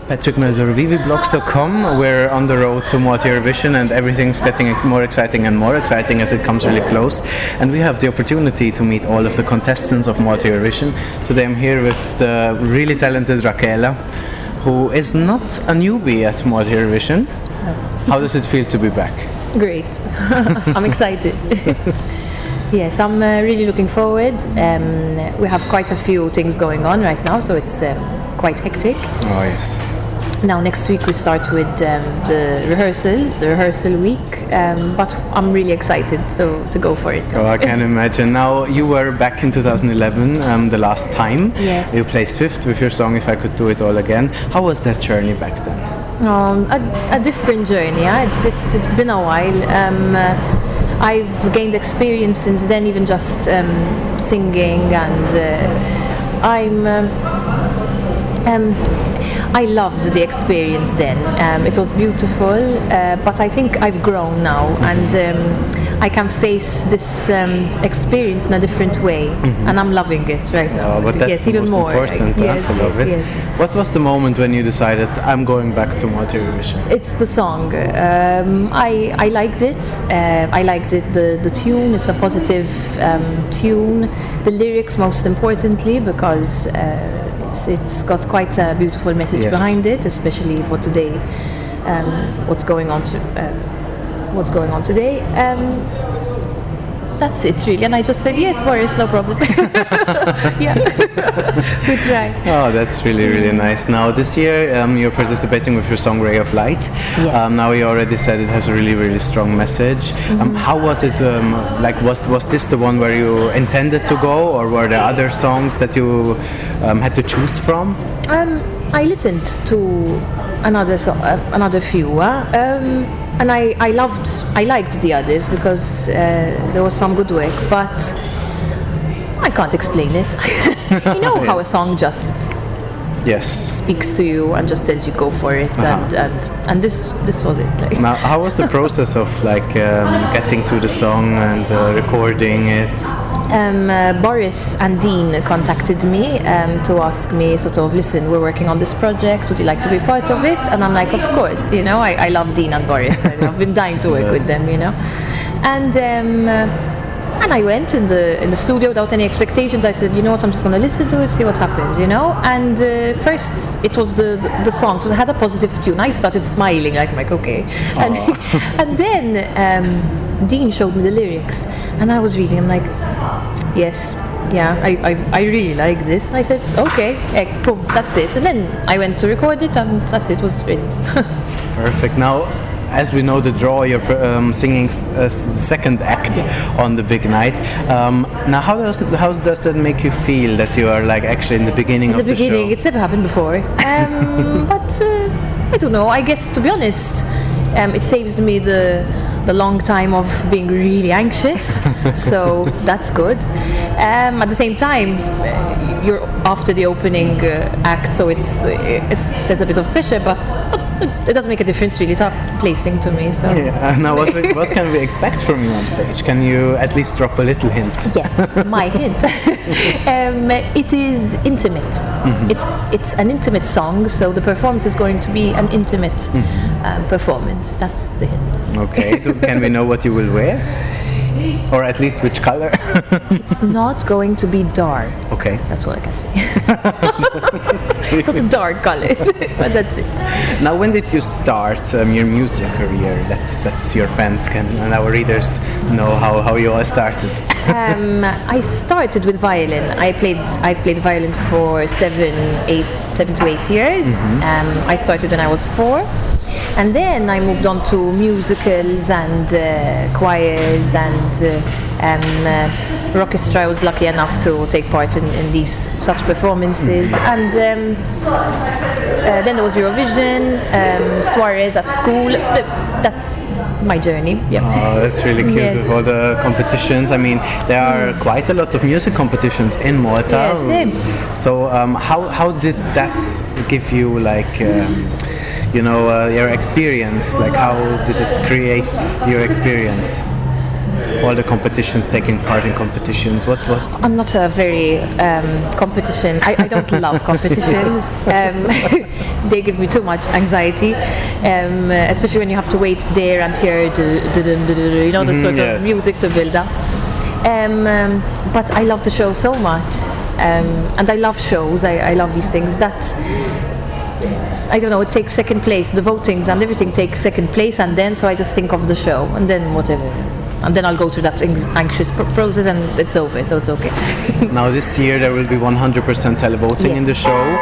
Patrick Miller, wiwibloggs.com. We're on the road to Malta Eurovision, and everything's getting more exciting and more exciting as it comes really close. And we have the opportunity to meet all of the contestants of Malta Eurovision. Today I'm here with the really talented Raquela, who is not a newbie at Malta Eurovision. How does it feel to be back? Great. I'm excited. Yes, I'm really looking forward. We have quite a few things going on right now, so it's quite hectic. Oh yes. Now next week we start with the rehearsal week, but I'm really excited to go for it. Oh, I can imagine. Now, you were back in 2011, the last time. Yes. You placed 5th with your song If I Could Do It All Again. How was that journey back then? A different journey. Yeah? It's been a while. I've gained experience since then, even just singing, and I loved the experience then. It was beautiful, but I think I've grown now, and I can face this experience in a different way, and I'm loving it right now. Oh, but that's yes, the even most more. important. Yes, I love it. yes. What was the moment when you decided I'm going back to Malta Eurovision? It's the song. I liked it. I liked it. The tune. It's a positive tune. The lyrics, most importantly, because it's got quite a beautiful message behind it, especially for today. What's going on today? That's it really, and I just said yes, Boris, no problem. Yeah, we try. Oh, that's really nice. Now this year you're participating with your song Ray of Light. Yes. Now you already said it has a really strong message. How was it? Like was this the one where you intended to go, or were there other songs that you had to choose from? I listened to another few. And I liked the others because there was some good work, but I can't explain it. You know how a song just speaks to you and just tells you go for it, and this was it. Like. Now, how was the process of getting to the song and recording it? Boris and Dean contacted me to ask me sort of, listen, we're working on this project, would you like to be part of it? And I'm like, of course, you know, I love Dean and Boris. I've been dying to work with them, you know. And I went in the studio without any expectations. I said, you know what, I'm just going to listen to it, see what happens, you know. And first, it was the song, so it had a positive tune. I started smiling, like I'm like, okay. And then Dean showed me the lyrics, and I was reading. I'm like, yes, yeah, I really like this. I said, okay, cool, that's it. And then I went to record it, and that's it. Was ready. Perfect. Now, as we know the draw, you're singing second act on the big night. Now, how does that make you feel that you are like actually in the beginning of the show? In the beginning, it's never happened before. But I don't know. I guess, to be honest, it saves me the long time of being really anxious, so that's good. At the same time, you're after the opening act, so there's a bit of pressure, but it doesn't make a difference really. Top placing to me. So now what can we expect from you on stage? Can you at least drop a little hint? Yes, my hint. It is intimate. It's an intimate song, so the performance is going to be an intimate performance. That's the hint. Okay. Can we know what you will wear? Or at least which color? It's not going to be dark. Okay. That's all I can say. It's not a dark color, but that's it. Now, when did you start your music career? That your fans and our readers know how you all started. I started with violin. I've played violin for 7 to 8 years. I started when I was 4. And then I moved on to musicals and choirs and orchestra. I was lucky enough to take part in such performances. And then there was Eurovision, Suarez at school. That's my journey. Yeah. Oh, that's really cute. Yes. With all the competitions. I mean, there are quite a lot of music competitions in Malta. Yes, same. So how did that give you like your experience? Like, how did it create your experience? all the competitions, taking part in competitions? What? I'm not a very competition. I don't love competitions. They give me too much anxiety, especially when you have to wait there and hear the sort of music to build up. But I love the show so much, and I love shows. I love these things that, I don't know, it takes second place. The votings and everything takes second place, and then so I just think of the show, and then whatever. And then I'll go through that anxious process, and it's over, so it's okay. Now this year there will be 100% televoting in the show.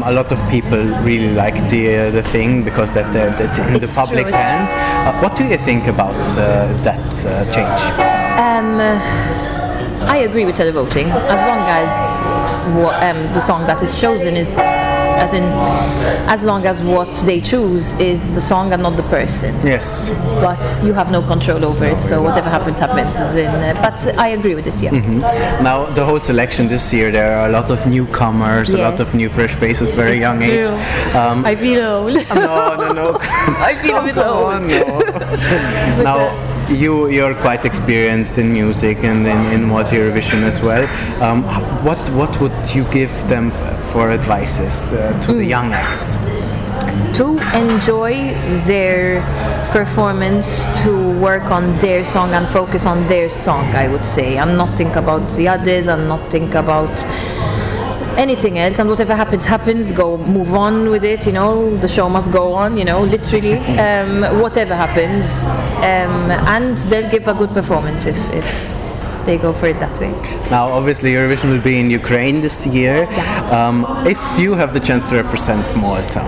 A lot of people really like the thing because that's in the public's hand. What do you think about that change? I agree with televoting, as long as the song that is chosen is, as long as what they choose is the song and not the person. Yes. But you have no control over it, so whatever happens, happens. But I agree with it, yeah. Now, the whole selection this year, there are a lot of newcomers, a lot of new fresh faces, very young age. I feel old. No. I feel a bit old. Now, you're quite experienced in music and in Malta Eurovision as well. What would you give them for advices to the young acts? To enjoy their performance, to work on their song and focus on their song, I would say, and not think about the others and not think about anything else, and whatever happens, move on with it, the show must go on, literally, whatever happens, and they'll give a good performance if they go for it that way. Now, obviously, Eurovision will be in Ukraine this year. If you have the chance to represent Malta,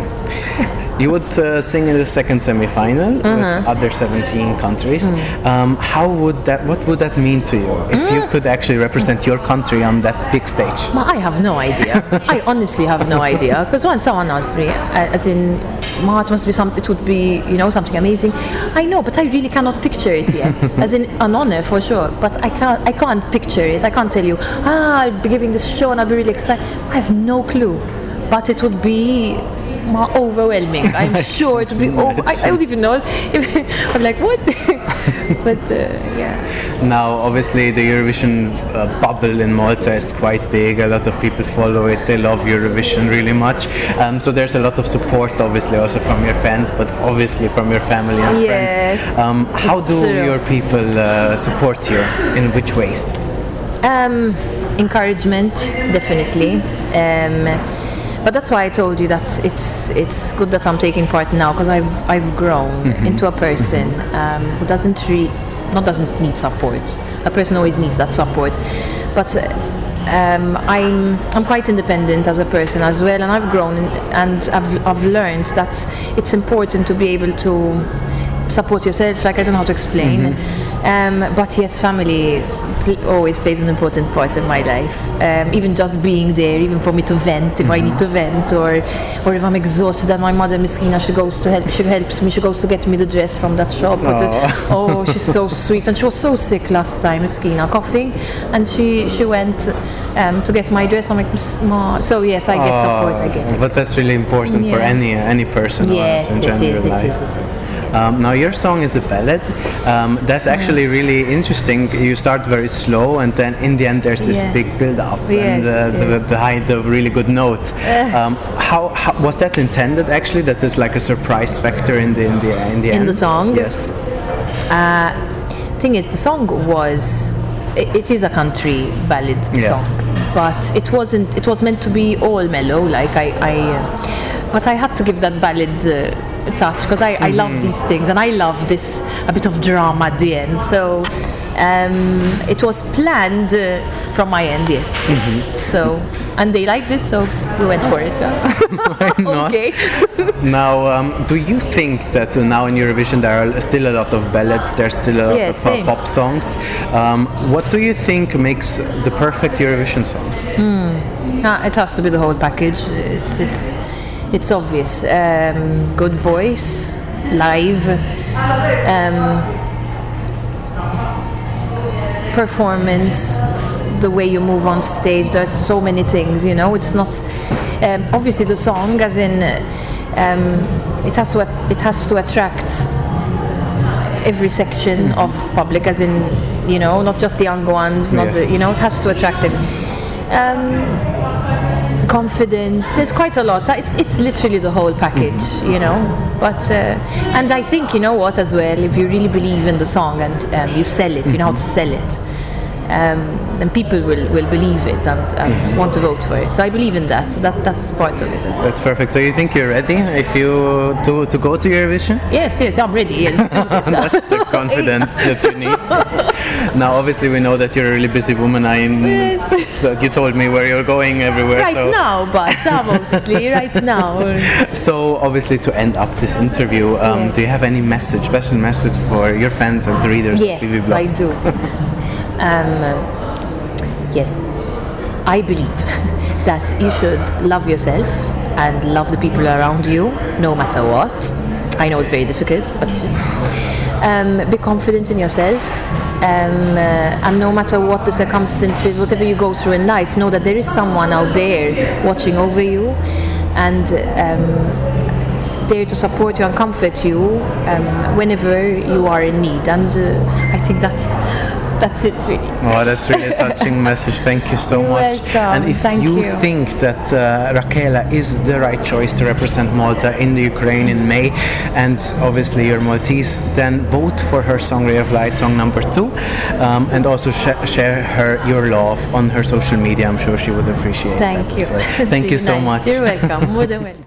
you would sing in the second semi-final with other 17 countries. What would that mean to you if you could actually represent your country on that big stage? I have no idea. I honestly have no idea, because once someone asked me, as in, it must be it would be something amazing. I know, but I really cannot picture it yet. As in an honor for sure, but I can't picture it. I can't tell you, I'll be giving this show and I'll be really excited. I have no clue, but it would be overwhelming. I'm sure it would be I don't even know. I'm like, what? But yeah. Now, obviously, the Eurovision bubble in Malta is quite big. A lot of people follow it. They love Eurovision really much. So there's a lot of support, obviously, also from your fans, but obviously from your family and friends. How do your people support you? In which ways? Encouragement, definitely. But that's why I told you that it's good that I'm taking part now, because I've grown into a person who doesn't need support. A person always needs that support. But I'm quite independent as a person as well, and I've grown and I've learned that it's important to be able to support yourself. Like, I don't know how to explain. But yes, family always plays an important part in my life. Even just being there, even for me to vent if I need to vent, or if I'm exhausted, and my mother, Miskina, she helps me. She goes to get me the dress from that shop. But, she's so sweet, and she was so sick last time, Miskina, coughing, and she went to get my dress. I'm like, Ma. So yes, I get support. I get. But that's really important for any person. Yes, in general life. It is. Now, your song is a ballad. That's actually really interesting. You start very slow, and then in the end there's this big build-up and behind the really good note. How was that intended? Actually, that there's like a surprise factor in the end. In the song? Yes. Thing is, the song it is a country ballad song, but it wasn't. It was meant to be all mellow. Like but I had to give that ballad touch, because I love these things, and I love a bit of drama at the end. So it was planned from my end, yes. So, and they liked it, so we went for it. Why not? Okay. Now, do you think that now in Eurovision there are still a lot of ballads, there's still a lot of pop songs? What do you think makes the perfect Eurovision song? It has to be the whole package. It's obvious. Good voice, live, performance, the way you move on stage. There's so many things, It's not obviously the song, as in it has to attract every section of public, as in you know, not just the younger ones, not the, you know, it has to attract them. Confidence, there's quite a lot. It's literally the whole package, you know. But and I think, you know what, as well, if you really believe in the song and you sell it, you know how to sell it, then people will believe it and want to vote for it. So I believe in that. So that's part of it as well. That's perfect. So you think you're ready if you to go to Eurovision? Yes, I'm ready. Yes, that's the confidence that you need. Now, obviously, we know that you're a really busy woman. So you told me where you're going everywhere. Right now, but obviously, right now. So, obviously, to end up this interview, do you have any special message for your fans and the readers of wiwibloggs? Yes, I do. Yes, I believe that you should love yourself and love the people around you, no matter what. I know it's very difficult, but be confident in yourself, and no matter what the circumstances, whatever you go through in life, know that there is someone out there watching over you and there to support you and comfort you whenever you are in need. And I think that's it, really. Oh, that's really a touching message. Thank you so much. Welcome. And if you think that Raquela is the right choice to represent Malta in the Ukraine in May, and obviously you're Maltese, then vote for her song Ray of Light, song number 2, and also share your love on her social media. I'm sure she would appreciate Thank that. you. Thank you so much. You're welcome. More than welcome.